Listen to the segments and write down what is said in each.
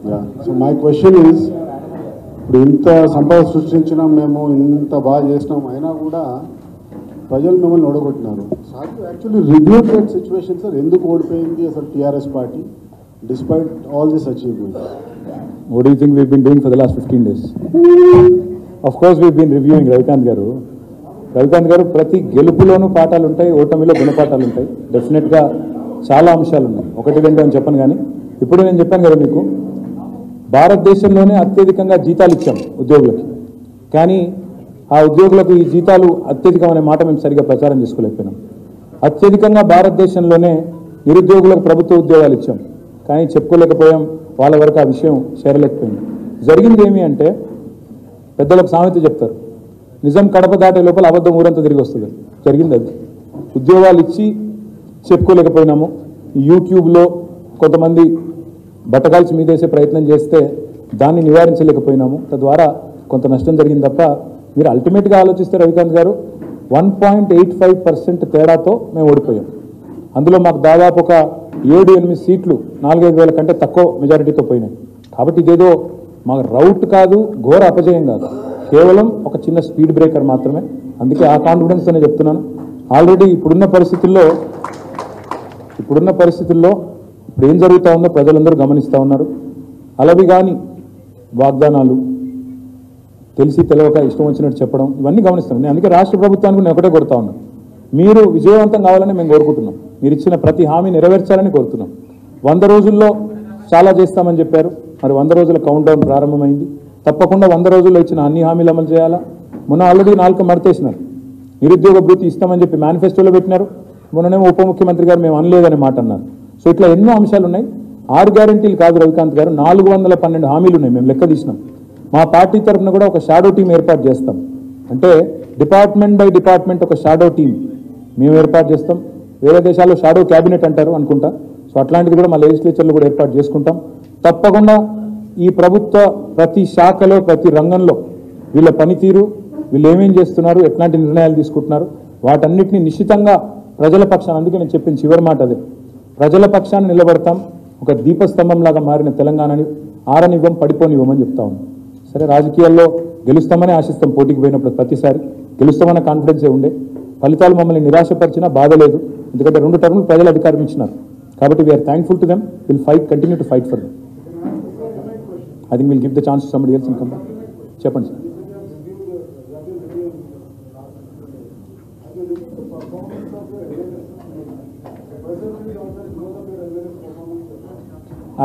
Yeah. So my question is, ఇప్పుడు ఇంత సంపద సృష్టించినాం మేము, ఇంత బాగా చేసినాం, అయినా కూడా ప్రజలు మిమ్మల్ని ఓడగొట్టినారు. Sir actually review that situation sir, ఎందుకు ఓడిపోయింది అసలు TRS party despite all this achievement? What do you think we've been doing for the last 15 days? Of course we've been reviewing Ravikant garu. ప్రతి గెలుపులోనూ పాఠాలు ఉంటాయి, ఓటమిలో గుణపాఠాలు ఉంటాయి. డెఫినెట్గా చాలా అంశాలు ఉన్నాయి, ఒకటి రెండు అని చెప్పను. కానీ ఇప్పుడు నేను చెప్పాను కదా మీకు, భారతదేశంలోనే అత్యధికంగా జీతాలు ఇచ్చాం ఉద్యోగులకి. కానీ ఆ ఉద్యోగులకు ఈ జీతాలు అత్యధికమనే మాట మేము సరిగా ప్రచారం చేసుకోలేకపోయినాం. అత్యధికంగా భారతదేశంలోనే నిరుద్యోగులకు ప్రభుత్వ ఉద్యోగాలు ఇచ్చాం, కానీ చెప్పుకోలేకపోయాం. వాళ్ళ వరకు ఆ విషయం చేరలేకపోయింది. జరిగింది ఏమి అంటే, పెద్దలకు సామెత చెప్తారు, నిజం కడప దాటే లోపల అబద్ధం ఊరంతా తిరిగి వస్తుంది. జరిగింది అది. ఉద్యోగాలు ఇచ్చి చెప్పుకోలేకపోయినాము. యూట్యూబ్లో కొంతమంది బట్టగాల్చి మీదేసే ప్రయత్నం చేస్తే దాన్ని నివారించలేకపోయినాము. తద్వారా కొంత నష్టం జరిగింది తప్ప, మీరు అల్టిమేట్గా ఆలోచిస్తే రవికాంత్ గారు 1.85% తేడాతో మేము ఓడిపోయాం. అందులో మాకు దాదాపు ఒక 7-8 సీట్లు 4-5 వేల కంటే తక్కువ మెజారిటీతో పోయినాయి. కాబట్టి ఇదేదో మాకు రౌట్ కాదు, ఘోర అపజయం కాదు, కేవలం ఒక చిన్న స్పీడ్ బ్రేకర్ మాత్రమే. అందుకే ఆ కాన్ఫిడెన్స్తోనే చెప్తున్నాను. ఆల్రెడీ ఇప్పుడున్న పరిస్థితుల్లో ఇప్పుడు ఏం జరుగుతూ ఉందో ప్రజలందరూ గమనిస్తూ ఉన్నారు. అలవి కానీ వాగ్దానాలు, తెలిసి తెలియక ఇష్టం వచ్చినట్టు చెప్పడం, ఇవన్నీ గమనిస్తున్నాను నేను. అందుకే రాష్ట్ర ప్రభుత్వానికి నేను ఒకటే కోరుతా ఉన్నాను, మీరు విజయవంతం కావాలని మేము కోరుకుంటున్నాం. మీరు ఇచ్చిన ప్రతి హామీ నెరవేర్చాలని కోరుతున్నాం. 100 రోజుల్లో చాలా చేస్తామని చెప్పారు. మరి 100 రోజుల కౌంట్ డౌన్ ప్రారంభమైంది. తప్పకుండా 100 రోజుల్లో ఇచ్చిన అన్ని హామీలు అమలు చేయాలా. మొన్న ఆల్రెడీ 4 మడతేసినారు. నిరుద్యోగ భృతి ఇస్తామని చెప్పి మేనిఫెస్టోలో పెట్టినారు. మొన్ననేమో ఉప ముఖ్యమంత్రి గారు మేము అనలేదనే మాట అన్నారు. సో ఇట్లా ఎన్నో అంశాలు ఉన్నాయి. 6 గ్యారెంటీలు కాదు రవికాంత్ గారు, 412 హామీలు ఉన్నాయి. మేము లెక్క తీసినాం. మా పార్టీ తరఫున కూడా ఒక షాడో టీం ఏర్పాటు చేస్తాం. అంటే డిపార్ట్మెంట్ బై డిపార్ట్మెంట్ ఒక షాడో టీం మేము ఏర్పాటు చేస్తాం. వేరే దేశాల్లో షాడో క్యాబినెట్ అంటారు అనుకుంటా. సో అట్లాంటిది కూడా మా లెజిస్లేచర్లో కూడా ఏర్పాటు చేసుకుంటాం. తప్పకుండా ఈ ప్రభుత్వ ప్రతి శాఖలో, ప్రతి రంగంలో వీళ్ళ పనితీరు, వీళ్ళు ఏమేం చేస్తున్నారు, ఎట్లాంటి నిర్ణయాలు తీసుకుంటున్నారు, వాటన్నిటిని నిశ్చితంగా ప్రజల పక్షాన్ని, అందుకే నేను చెప్పిన చివరి మాట అదే, ప్రజల పక్షాన్ని నిలబడతాం. ఒక దీపస్తంభంలాగా మారిన తెలంగాణని ఆరనివ్వం, పడిపోనివ్వమని చెప్తా ఉన్నాం. సరే, రాజకీయాల్లో గెలుస్తామని ఆశిస్తాం. పోటీకి పోయినప్పుడు ప్రతిసారి గెలుస్తామన్న కాన్ఫిడెన్సే ఉండే. ఫలితాలు మమ్మల్ని నిరాశపరిచినా బాధ లేదు, ఎందుకంటే 2 టర్ములు ప్రజలు అధికారం ఇచ్చినారు. కాబట్టి we are thankful to them. Will fight, continue to fight for them. I think will give the chance to somebody else in come. చెప్పండి sir.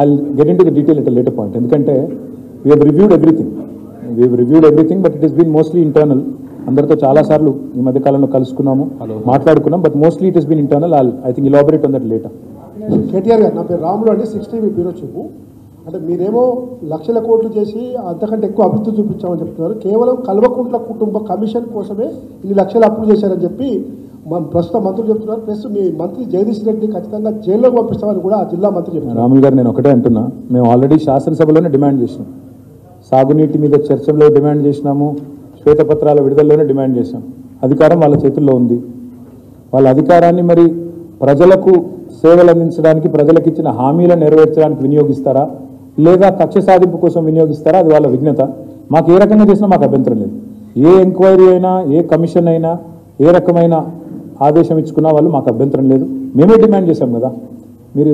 I'll get into the detail at a later point. ఎందుకంటే we have reviewed everything, but it has been mostly internal. అందరితో చాలాసార్లు ఈ మధ్య కాలంలో కలుసుకున్నాము, మాట్లాడుకున్నాం, but mostly it has been internal. I think elaborate on that later. KTR గారు, నా పేరు రాములు అండి, 6TV బ్యూరో చూపు. అంటే మీరేమో లక్షల కోట్లు చేసి అంతకంటే ఎక్కువ అభివృద్ధి చూపించామని చెప్తున్నారు. కేవలం కల్వకుంట్ల కుటుంబ కమిషన్ కోసమే ఇన్ని లక్షలు అప్పు చేశారని చెప్పి ప్రస్తుత మంత్రులు చెప్తున్నారు. ప్లస్ మీ మంత్రి జగదీష్ రెడ్డి ఖచ్చితంగా జైల్లోకి పంపిస్తామని కూడా ఆ జిల్లా మంత్రి చెప్తున్నారు. రాములు గారు, నేను ఒకటే అంటున్నా, మేము ఆల్రెడీ శాసనసభలోనే డిమాండ్ చేసినాం. సాగునీటి మీద చర్చలో డిమాండ్ చేసినాము, శ్వేతపత్రాల విడుదలలోనే డిమాండ్ చేశాం. అధికారం వాళ్ళ చేతుల్లో ఉంది. వాళ్ళ అధికారాన్ని మరి ప్రజలకు సేవలు అందించడానికి, ప్రజలకు ఇచ్చిన హామీలను నెరవేర్చడానికి వినియోగిస్తారా, లేదా కక్ష సాధింపు కోసం వినియోగిస్తారా, అది వాళ్ళ విఘ్నత. మాకు ఏ రకంగా చేసినా మాకు అభ్యంతరం లేదు. ఏ ఎంక్వైరీ అయినా, ఏ కమిషన్ అయినా, ఏ రకమైన ఆదేశం ఇచ్చుకున్నా వాళ్ళు మాకు అభ్యంతరం లేదు. మేమే డిమాండ్ చేశాం కదా, మీరు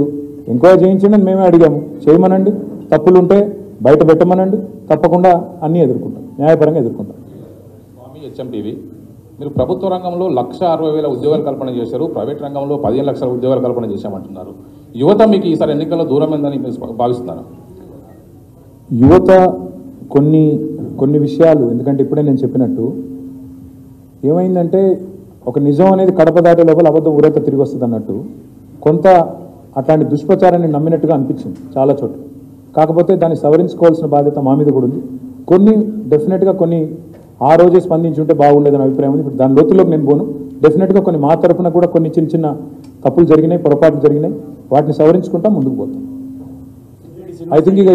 ఎంక్వైరీ చేయించండి అని మేమే అడిగాము. చేయమనండి, తప్పులు ఉంటే బయట పెట్టమనండి, తప్పకుండా అన్నీ ఎదుర్కొంటాం, న్యాయపరంగా ఎదుర్కొంటాం. స్వామి హెచ్ఎంటీవీ, మీరు ప్రభుత్వ రంగంలో 1,60,000 ఉద్యోగాలు కల్పన చేశారు, ప్రైవేట్ రంగంలో 15 లక్షల ఉద్యోగాలు కల్పన చేశామంటున్నారు. యువత మీకు ఈసారి ఎన్నికల్లో దూరమైందని భావిస్తున్నారు? యువత కొన్ని విషయాలు, ఎందుకంటే ఇప్పుడే నేను చెప్పినట్టు ఏమైందంటే, ఒక నిజం అనేది కడప దాటే లోపల అబద్ధం ఊరంతా తిరిగి వస్తుంది అన్నట్టు కొంత అట్లాంటి దుష్ప్రచారాన్ని నమ్మినట్టుగా అనిపించింది చాలా చోట్ల. కాకపోతే దాన్ని సవరించుకోవాల్సిన బాధ్యత మా మీద కూడా ఉంది. కొన్ని డెఫినెట్గా కొన్ని ఆ రోజే స్పందించి ఉంటే బాగుండేదని అభిప్రాయం ఉంది. ఇప్పుడు దాని లోతులోకి నేను పోను. డెఫినెట్గా కొన్ని మా తరఫున కూడా కొన్ని చిన్న చిన్న తప్పులు జరిగినాయి, పొరపాట్లు జరిగినాయి, వాటిని సవరించుకుంటా ముందుకు పోతాం. ఐ థింక్ ఇక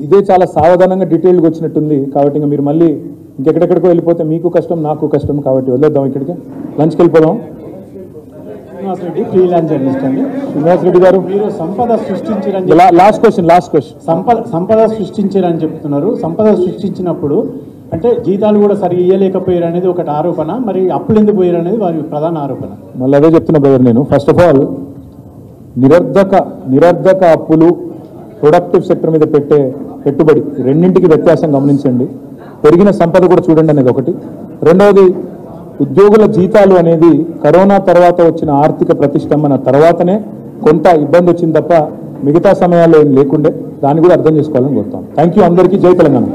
ఇదే చాలా సావధానంగా డీటెయిల్గా వచ్చినట్టుంది. కాబట్టి ఇంకా మీరు మళ్ళీ ఇంకెక్కడెక్కడికో వెళ్ళిపోతే మీకు కష్టం, నాకు కష్టం. కాబట్టి వదిలేద్దాం, ఇక్కడికి లంచ్కి వెళ్ళిపోదాం. శ్రీనివాస్ రెడ్డి ఫ్రీలాన్స్ జర్నలిస్ట్ అండి. శ్రీనివాస్ రెడ్డి గారు, మీరు సంపద సృష్టించారని లాస్ట్ క్వశ్చన్ సంపద సృష్టించారని చెప్తున్నారు. సంపద సృష్టించినప్పుడు అంటే జీతాలు కూడా సరిగా ఇయ్యలేకపోయారు అనేది ఒకటి ఆరోపణ, మరి అప్పులు ఎందుకు పోయారు అనేది వారి ప్రధాన ఆరోపణ. మళ్ళీ అదే చెప్తున్నా బ్రదర్ నేను. ఫస్ట్ ఆఫ్ ఆల్ నిరర్ధక అప్పులు, ప్రొడక్టివ్ సెక్టర్ మీద పెట్టే పెట్టుబడి రెండింటికి వ్యత్యాసం గమనించండి. పెరిగిన సంపద కూడా చూడండి అనేది ఒకటి. రెండవది, ఉద్యోగుల జీతాలు అనేది కరోనా తర్వాత వచ్చిన ఆర్థిక ప్రతిష్టంభన తర్వాతనే కొంత ఇబ్బంది వచ్చింది తప్ప మిగతా సమయాల్లో ఏం లేకుండే. దాన్ని కూడా అర్థం చేసుకోవాలని కోరుతాం. థ్యాంక్ యూ అందరికీ. జై తెలంగాణ.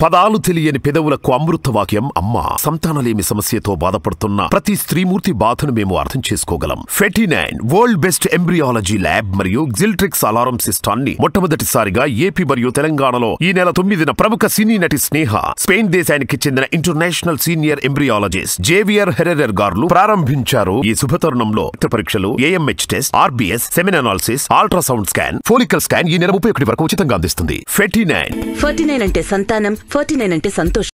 పదాలు తెలియని పెదవులకు అమృత వాక్యం అమ్మ. సంతానలేమి సమస్యతో బాధపడుతున్న ప్రతి స్త్రీమూర్తి బాధను మేము అర్థం చేసుకోగలం. ఫెటినైన్ వరల్డ్ బెస్ట్ ఎంబ్రియాలజీ ల్యాబ్ మరియు జిల్ట్రిక్స్ అలారం సిస్టాన్ని మొట్టమొదటిసారిగా ఏపీ మరియు తెలంగాణలో ఈ నెల 9న ప్రముఖ సినీ నటి స్నేహ, స్పెయిన్ దేశానికి చెందిన international senior embryologist Javier Herrera గారు ప్రారంభించారు. ఈ శుభతరుణంలో రక్త పరీక్షలు, AMH test, RBS, semen analysis, ultrasound scan, follicle scan ఈ నెల 31 వరకు ఉచితంగా అందిస్తుంది. ఫెటినైన్ అంటే సంతానం, 49 అంటే సంతోషం.